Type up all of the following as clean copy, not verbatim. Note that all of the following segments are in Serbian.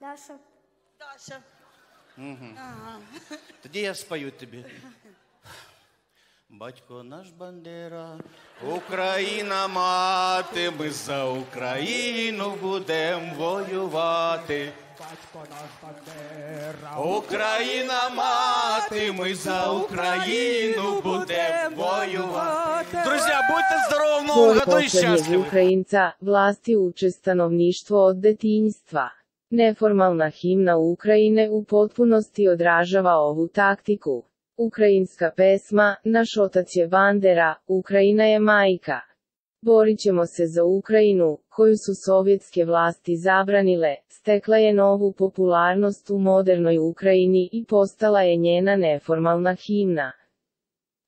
Даша. Даша. Тоді я спою тобі. Батько наш Бандера, Україна мати, ми за Україну будем воювати. Батько наш Бандера, Україна мати, ми за Україну будем воювати. Друзі, будьте здорові, в новому году і Poslednjeg щасливі. Ukrajinca, vlasti uče stanovništvo od detinjstva. Neformalna himna Ukrajine u potpunosti odražava ovu taktiku. Ukrajinska pesma, naš otac je bandera, Ukrajina je majka. Borit ćemo se za Ukrajinu, koju su sovjetske vlasti zabranile, stekla je novu popularnost u modernoj Ukrajini i postala je njena neformalna himna.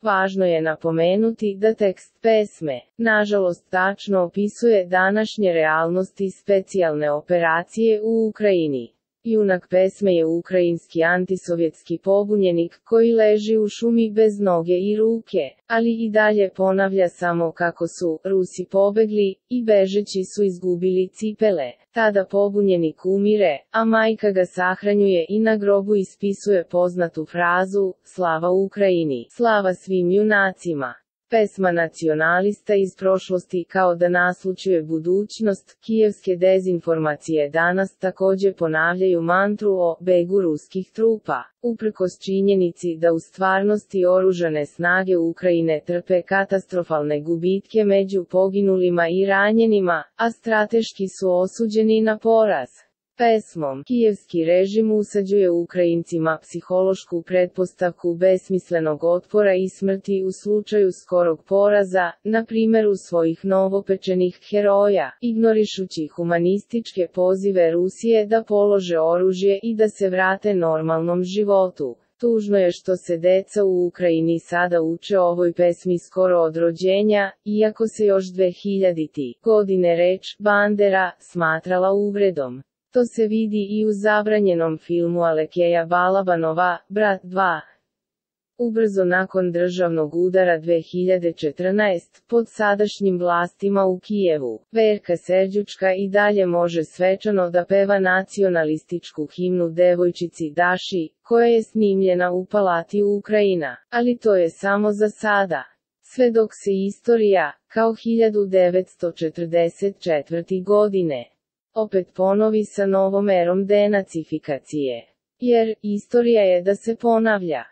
Važno je napomenuti da tekst pesme, nažalost tačno opisuje današnje realnosti specijalne operacije u Ukrajini. Junak pesme je ukrajinski antisovjetski pobunjenik koji leži u šumi bez noge i ruke, ali i dalje ponavlja samo kako su Rusi pobegli i bežeći su izgubili cipele. Tada pobunjenik umire, a majka ga sahranjuje i na grobu ispisuje poznatu frazu, slava Ukrajini, slava svim junacima. Pesma nacionalista iz prošlosti kao da naslućuje budućnost, kijevske dezinformacije danas takođe ponavljaju mantru o begu ruskih trupa, uprkos činjenici da u stvarnosti oružane snage Ukrajine trpe katastrofalne gubitke među poginulima i ranjenima, a strateški su osuđeni na poraz. Pesmom, kijevski režim usađuje Ukrajincima psihološku pretpostavku besmislenog otpora i smrti u slučaju skorog poraza, na primjeru svojih novopečenih heroja, ignorišući humanističke pozive Rusije da polože oružje i da se vrate normalnom životu. Tužno je što se deca u Ukrajini sada uče ovoj pesmi skoro od rođenja, iako se još 2000. godine reč bandera smatrala uvredom. To se vidi i u zabranjenom filmu Alekeja Balabanova, Brat 2. Ubrzo nakon državnog udara 2014, pod sadašnjim vlastima u Kijevu, Verka Serđučka i dalje može svečano da peva nacionalističku himnu devojčici Daši, koja je snimljena u Palati Ukrajina, ali to je samo za sada. Sve dok se istorija, kao 1944. godine, opet ponovi sa novom erom denacifikacije. Jer, istorija je da se ponavlja.